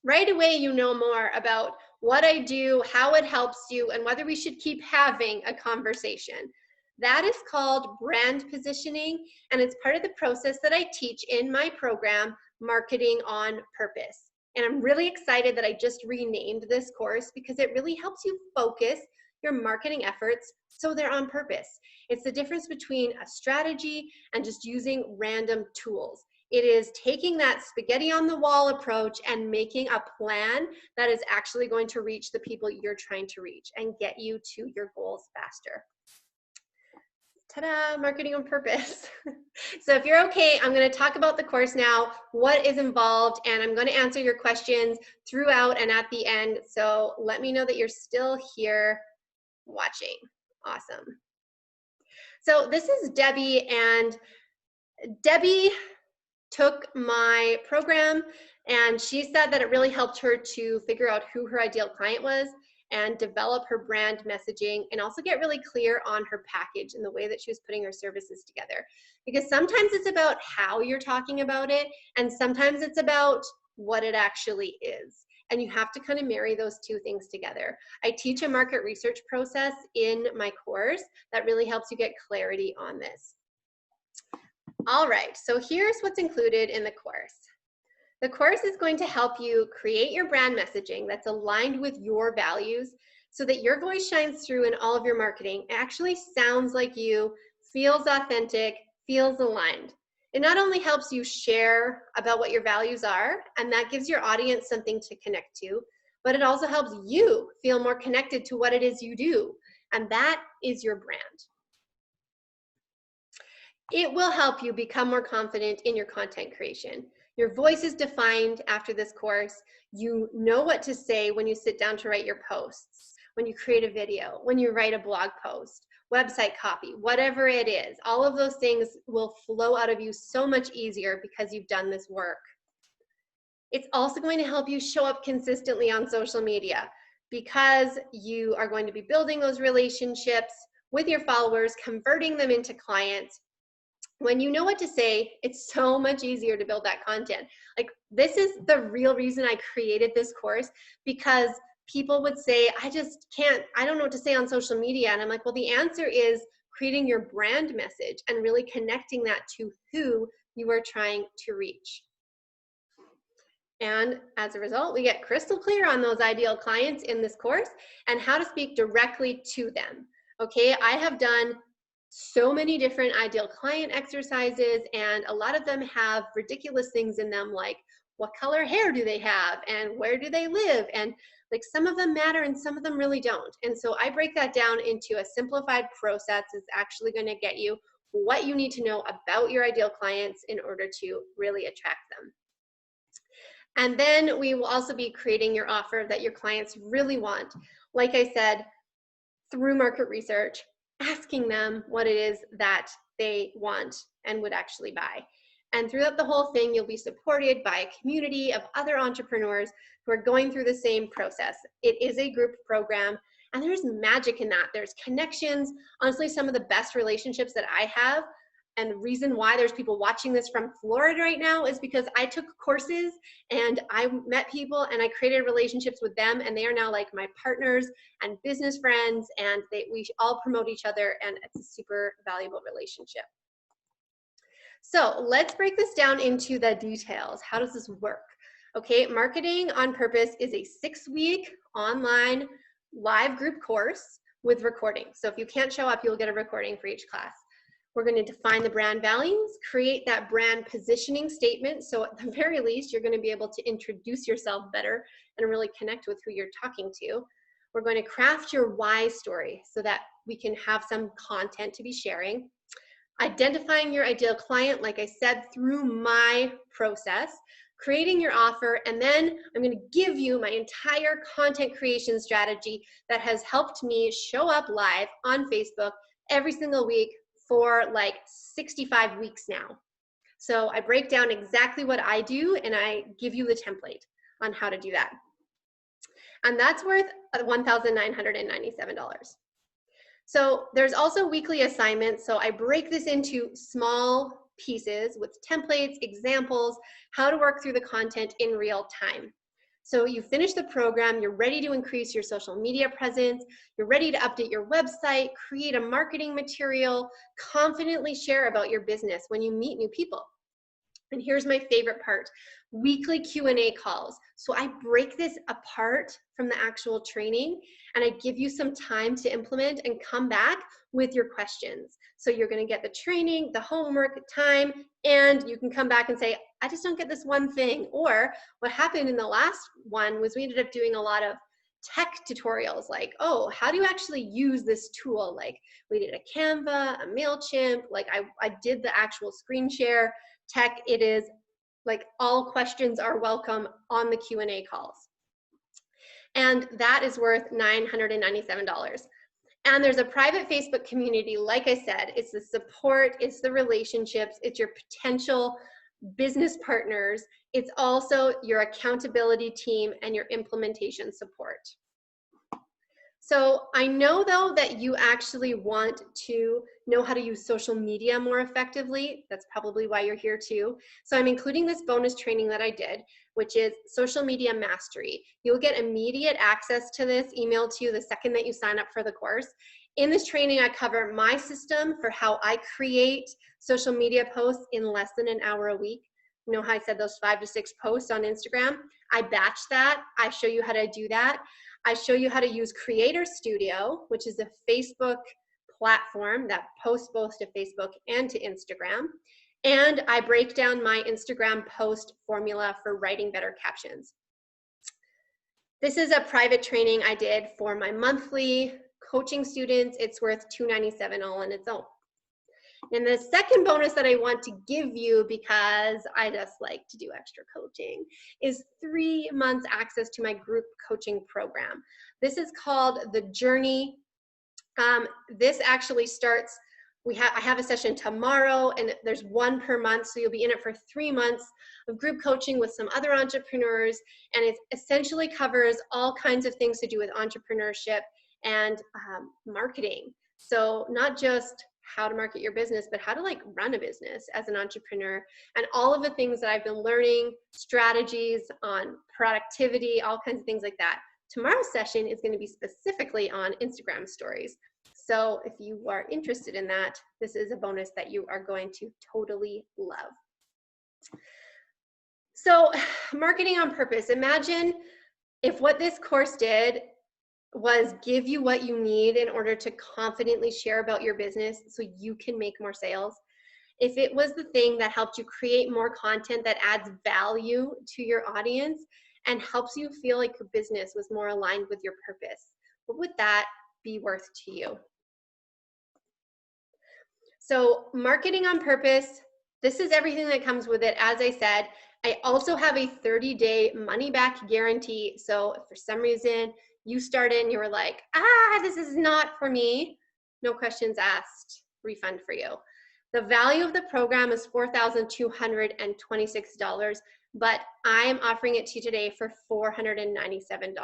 Right away, you know more about what I do, how it helps you, and whether we should keep having a conversation. That is called brand positioning, and it's part of the process that I teach in my program, Marketing on Purpose. And I'm really excited that I just renamed this course because it really helps you focus your marketing efforts so they're on purpose. It's the difference between a strategy and just using random tools. It is taking that spaghetti on the wall approach and making a plan that is actually going to reach the people you're trying to reach and get you to your goals faster. Ta-da, marketing on purpose. So if you're okay, I'm going to talk about the course now, what is involved, and I'm going to answer your questions throughout and at the end. So let me know that you're still here watching. Awesome. So this is Debbie, and Debbie took my program and she said that it really helped her to figure out who her ideal client was and develop her brand messaging and also get really clear on her package and the way that she was putting her services together. Because sometimes it's about how you're talking about it and sometimes it's about what it actually is. And you have to kind of marry those two things together. I teach a market research process in my course that really helps you get clarity on this. All right, so here's what's included in the course. The course is going to help you create your brand messaging that's aligned with your values so that your voice shines through in all of your marketing. It actually sounds like you, feels authentic, feels aligned. It not only helps you share about what your values are, and that gives your audience something to connect to, but it also helps you feel more connected to what it is you do, and that is your brand. It will help you become more confident in your content creation. Your voice is defined after this course. You know what to say when you sit down to write your posts, when you create a video, when you write a blog post, website copy, whatever it is. All of those things will flow out of you so much easier because you've done this work. It's also going to help you show up consistently on social media because you are going to be building those relationships with your followers, converting them into clients. When you know what to say, it's so much easier to build that content. Like, this is the real reason I created this course, because people would say, I don't know what to say on social media. And I'm like, well, the answer is creating your brand message and really connecting that to who you are trying to reach. And as a result, we get crystal clear on those ideal clients in this course and how to speak directly to them. Okay, I have done so many different ideal client exercises, and a lot of them have ridiculous things in them, like what color hair do they have and where do they live, and like some of them matter and some of them really don't. And so I break that down into a simplified process that's actually going to get you what you need to know about your ideal clients in order to really attract them. And then we will also be creating your offer that your clients really want. Like I said, through market research, asking them what it is that they want and would actually buy. And throughout the whole thing, you'll be supported by a community of other entrepreneurs who are going through the same process. It is a group program, and there's magic in that. There's connections. Honestly, some of the best relationships that I have, and the reason why there's people watching this from Florida right now, is because I took courses and I met people and I created relationships with them, and they are now like my partners and business friends, and we all promote each other, and it's a super valuable relationship. So let's break this down into the details. How does this work? Okay, Marketing on Purpose is a 6-week online live group course with recording. So if you can't show up, you'll get a recording for each class. We're going to define the brand values, create that brand positioning statement. So at the very least, you're going to be able to introduce yourself better and really connect with who you're talking to. We're going to craft your why story so that we can have some content to be sharing. Identifying your ideal client, like I said, through my process, creating your offer, and then I'm going to give you my entire content creation strategy that has helped me show up live on Facebook every single week for like 65 weeks now. So I break down exactly what I do, and I give you the template on how to do that. And that's worth $1,997. So there's also weekly assignments. So I break this into small pieces with templates, examples, how to work through the content in real time. So you finish the program, you're ready to increase your social media presence, you're ready to update your website, create a marketing material, confidently share about your business when you meet new people. And here's my favorite part, weekly Q&A calls. So I break this apart from the actual training and I give you some time to implement and come back with your questions. So you're gonna get the training, the homework, time, and you can come back and say, I just don't get this one thing. Or what happened in the last one was we ended up doing a lot of tech tutorials like, oh, how do you actually use this tool? Like we did a Canva, a MailChimp, like I did the actual screen share tech. It is like all questions are welcome on the Q&A calls. And that is worth $997. And there's a private Facebook community, like I said, it's the support, it's the relationships, it's your potential business partners, it's also your accountability team and your implementation support. So I know though that you actually want to know how to use social media more effectively. That's probably why you're here too. So I'm including this bonus training that I did, which is social media mastery. You'll get immediate access to this emailed to you the second that you sign up for the course. In this training, I cover my system for how I create social media posts in less than an hour a week. You know how I said those 5 to 6 posts on Instagram? I batch that. I show you how to do that. I show you how to use Creator Studio, which is a Facebook platform that posts both to Facebook and to Instagram. And I break down my Instagram post formula for writing better captions. This is a private training I did for my monthly coaching students. It's worth $297 all on its own. And the second bonus that I want to give you, because I just like to do extra coaching, is 3 months access to my group coaching program. This is called The Journey. This actually starts, I have a session tomorrow and there's one per month. So you'll be in it for 3 months of group coaching with some other entrepreneurs. And it essentially covers all kinds of things to do with entrepreneurship and marketing. So not just how to market your business, but how to like run a business as an entrepreneur and all of the things that I've been learning, strategies on productivity, all kinds of things like that. Tomorrow's session is going to be specifically on Instagram stories. So if you are interested in that, this is a bonus that you are going to totally love. So marketing on purpose. Imagine if what this course did was give you what you need in order to confidently share about your business so you can make more sales. If it was the thing that helped you create more content that adds value to your audience and helps you feel like your business was more aligned with your purpose, what would that be worth to you? So marketing on purpose, this is everything that comes with it. As I said, I also have a 30-day money-back guarantee. So if for some reason you started and you were like, this is not for me, no questions asked, refund for you. The value of the program is $4,226, but I'm offering it to you today for $497.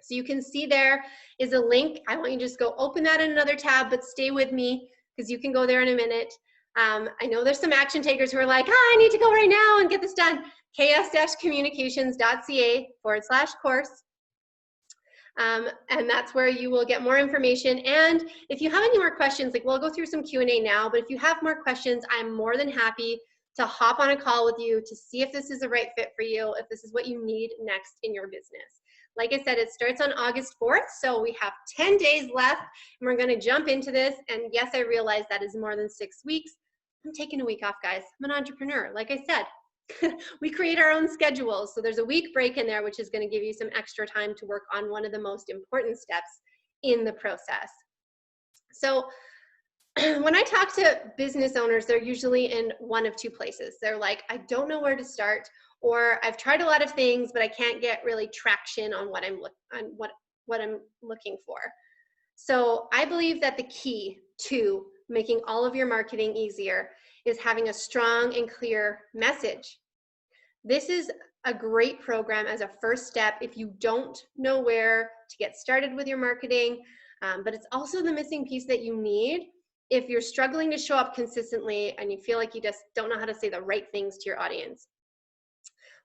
So you can see there is a link. I want you to just go open that in another tab, but stay with me because you can go there in a minute. I know there's some action takers who are like, I need to go right now and get this done. ks-communications.ca/course. And that's where you will get more information. And if you have any more questions, like we'll go through some Q&A now, but if you have more questions, I'm more than happy to hop on a call with you to see if this is the right fit for you, if this is what you need next in your business. Like I said, it starts on August 4th, so we have 10 days left, and we're gonna jump into this. And yes, I realize that is more than 6 weeks. I'm taking a week off, guys. I'm an entrepreneur, like I said. We create our own schedules. So there's a week break in there, which is going to give you some extra time to work on one of the most important steps in the process. So when I talk to business owners, they're usually in one of two places. They're like, I don't know where to start, or I've tried a lot of things, but I can't get really traction on what I'm looking for. So I believe that the key to making all of your marketing easier is having a strong and clear message. This is a great program as a first step if you don't know where to get started with your marketing, but it's also the missing piece that you need if you're struggling to show up consistently and you feel like you just don't know how to say the right things to your audience.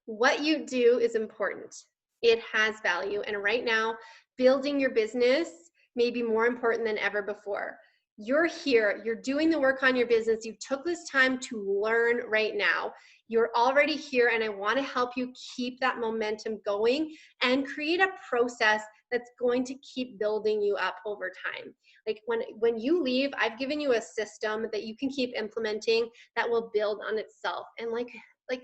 What you do is important. It has value, and right now, building your business may be more important than ever before. You're here, you're doing the work on your business, you took this time to learn right now. You're already here, and I want to help you keep that momentum going and create a process that's going to keep building you up over time. Like when you leave, I've given you a system that you can keep implementing that will build on itself. And like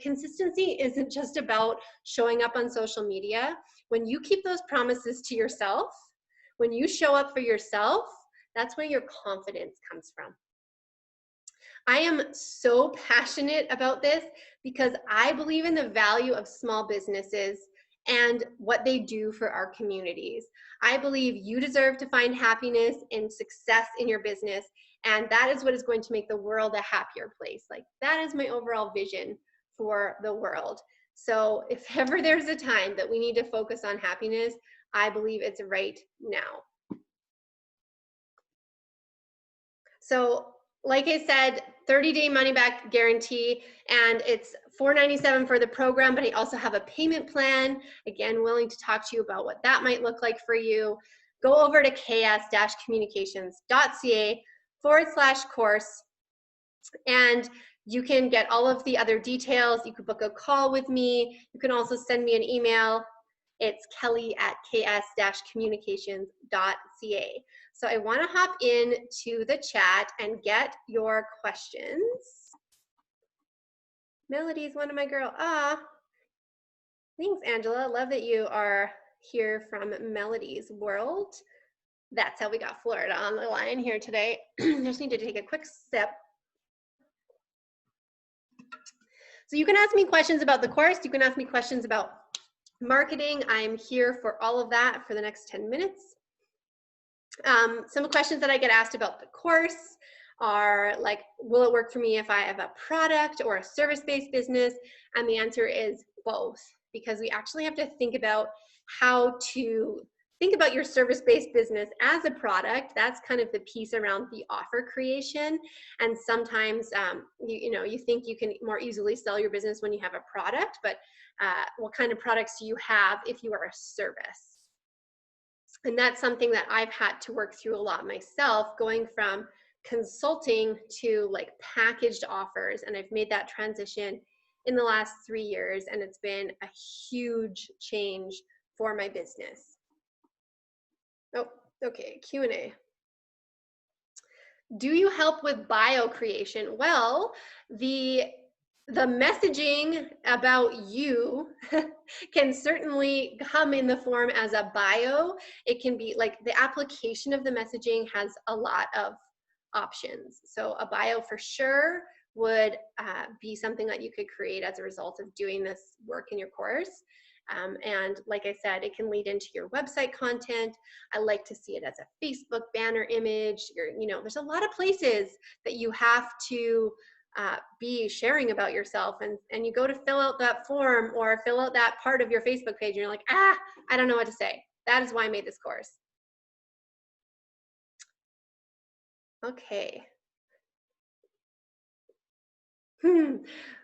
consistency isn't just about showing up on social media. When you keep those promises to yourself, when you show up for yourself, that's where your confidence comes from. I am so passionate about this because I believe in the value of small businesses and what they do for our communities. I believe you deserve to find happiness and success in your business, and that is what is going to make the world a happier place. Like, that is my overall vision for the world. So if ever there's a time that we need to focus on happiness, I believe it's right now. So like I said, 30-day money-back guarantee, and it's $497 for the program, but I also have a payment plan. Again, willing to talk to you about what that might look like for you. Go over to ctas-communications.ca/course, and you can get all of the other details. You could book a call with me. You can also send me an email. It's kelly@ks-communications.ca. So I want to hop into the chat and get your questions. Melody's one of my girls. Thanks, Angela. Love that you are here from Melody's world. That's how we got Florida on the line here today. I just need to take a quick sip. So you can ask me questions about the course. You can ask me questions about marketing. I'm here for all of that for the next 10 minutes. Some questions that I get asked about the course are like, will it work for me if I have a product or a service-based business? And the answer is both, because we actually have to think about how to think about your service-based business as a product. That's kind of the piece around the offer creation. And sometimes, you think you can more easily sell your business when you have a product, but what kind of products do you have if you are a service? And that's something that I've had to work through a lot myself, going from consulting to like packaged offers. And I've made that transition in the last 3 years, and it's been a huge change for my business. Oh, okay, Q&A. Do you help with bio creation? Well, the messaging about you can certainly come in the form as a bio. It can be like the application of the messaging has a lot of options. So a bio for sure would be something that you could create as a result of doing this work in your course. And like I said, it can lead into your website content. I like to see it as a Facebook banner image. There's a lot of places that you have to be sharing about yourself, and you go to fill out that form or fill out that part of your Facebook page and you're like, I don't know what to say. That is why I made this course. Okay.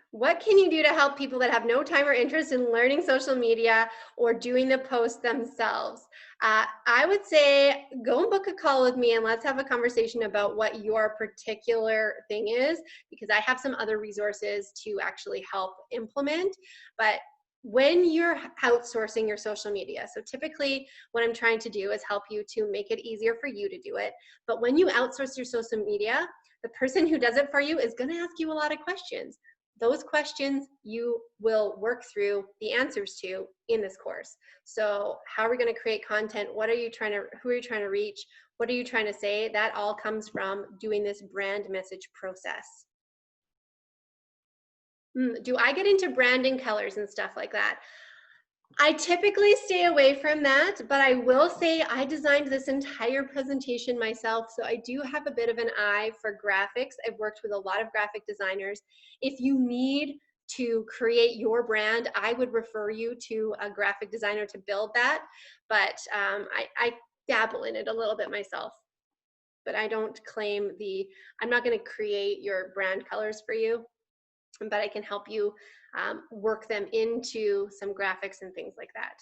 What can you do to help people that have no time or interest in learning social media or doing the posts themselves? I would say go and book a call with me and let's have a conversation about what your particular thing is, because I have some other resources to actually help implement. But when you're outsourcing your social media, so typically what I'm trying to do is help you to make it easier for you to do it. But when you outsource your social media, the person who does it for you is going to ask you a lot of questions. Those questions you will work through the answers to in this course. So how are we going to create content? Who are you trying to reach? What are you trying to say? That all comes from doing this brand message process. Do I get into branding colors and stuff like that? I typically stay away from that, but I will say I designed this entire presentation myself, so I do have a bit of an eye for graphics. I've worked with a lot of graphic designers. If you need to create your brand, I would refer you to a graphic designer to build that, but I dabble in it a little bit myself. But I don't claim I'm not going to create your brand colors for you, but I can help you work them into some graphics and things like that.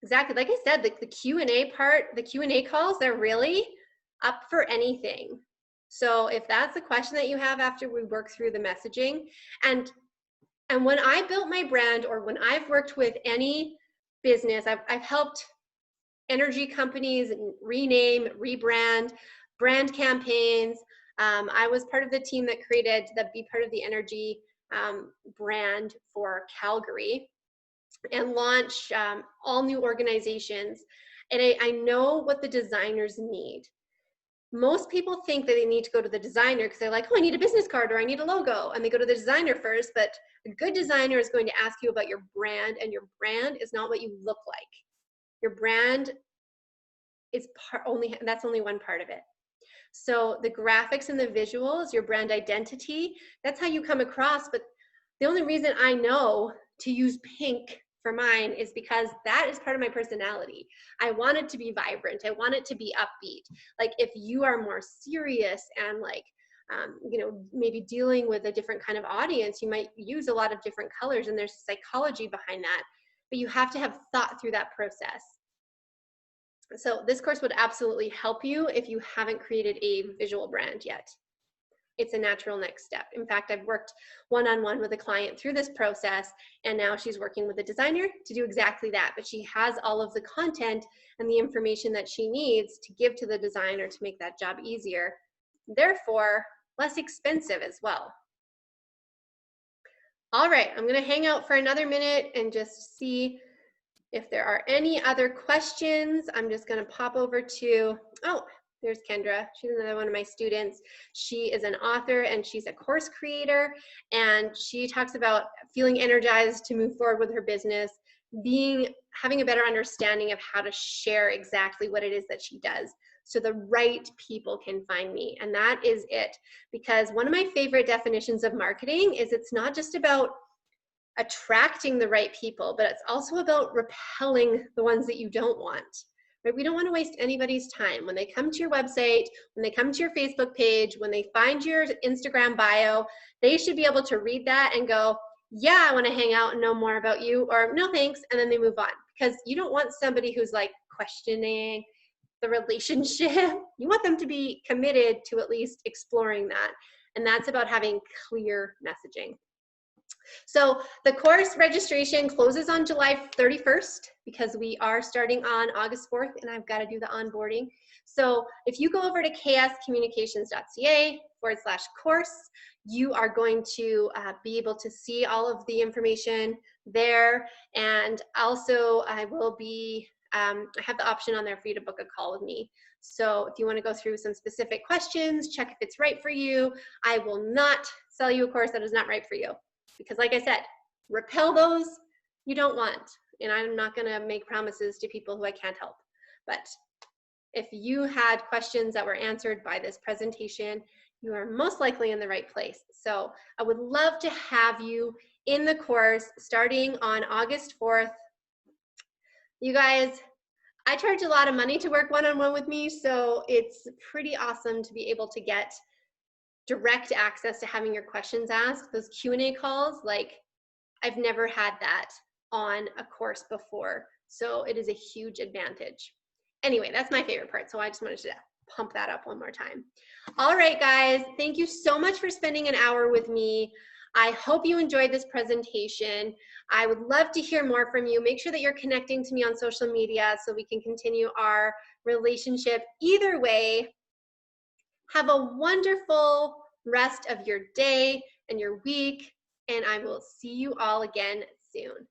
Exactly, like I said, the Q&A part, the Q&A calls, they're really up for anything. So if that's a question that you have after we work through the messaging, and when I built my brand, or when I've worked with any business, I've helped energy companies rename, rebrand, brand campaigns. I was part of the team that created the Be Part of the Energy brand for Calgary, and launch all new organizations. And I know what the designers need. Most people think that they need to go to the designer because they're like, oh, I need a business card, or I need a logo, and they go to the designer first. But a good designer is going to ask you about your brand, and your brand is not what you look like. Your brand is that's only one part of it. So the graphics and the visuals, your brand identity, that's how you come across. But the only reason I know to use pink for mine is because that is part of my personality. I want it to be vibrant. I want it to be upbeat. Like if you are more serious and like, maybe dealing with a different kind of audience, you might use a lot of different colors, and there's psychology behind that. But you have to have thought through that process. So this course would absolutely help you if you haven't created a visual brand yet. It's a natural next step. In fact, I've worked one-on-one with a client through this process, and now she's working with a designer to do exactly that. But she has all of the content and the information that she needs to give to the designer to make that job easier, therefore less expensive as well. All right, I'm gonna hang out for another minute and just see if there are any other questions. I'm just gonna pop over to, oh, there's Kendra. She's another one of my students. She is an author and she's a course creator, and she talks about feeling energized to move forward with her business, having a better understanding of how to share exactly what it is that she does, so the right people can find me. And that is it, because one of my favorite definitions of marketing is it's not just about attracting the right people, but it's also about repelling the ones that you don't want. Right? We don't want to waste anybody's time. When they come to your website, when they come to your Facebook page, when they find your Instagram bio, they should be able to read that and go, yeah, I want to hang out and know more about you, or no thanks, and then they move on. Because you don't want somebody who's like questioning the relationship. You want them to be committed to at least exploring that. And that's about having clear messaging. So the course registration closes on July 31st because we are starting on August 4th, and I've got to do the onboarding. So if you go over to kscommunications.ca/course, you are going to be able to see all of the information there. And also I will be, I have the option on there for you to book a call with me. So if you want to go through some specific questions, check if it's right for you. I will not sell you a course that is not right for you. Because like I said, repel those you don't want. And I'm not gonna make promises to people who I can't help. But if you had questions that were answered by this presentation, you are most likely in the right place. So I would love to have you in the course starting on August 4th. You guys, I charge a lot of money to work one-on-one with me, so it's pretty awesome to be able to get direct access to having your questions asked. Those Q&A calls, like I've never had that on a course before. So it is a huge advantage. Anyway, that's my favorite part. So I just wanted to pump that up one more time. All right, guys, thank you so much for spending an hour with me. I hope you enjoyed this presentation. I would love to hear more from you. Make sure that you're connecting to me on social media so we can continue our relationship. Either way, have a wonderful rest of your day and your week, and I will see you all again soon.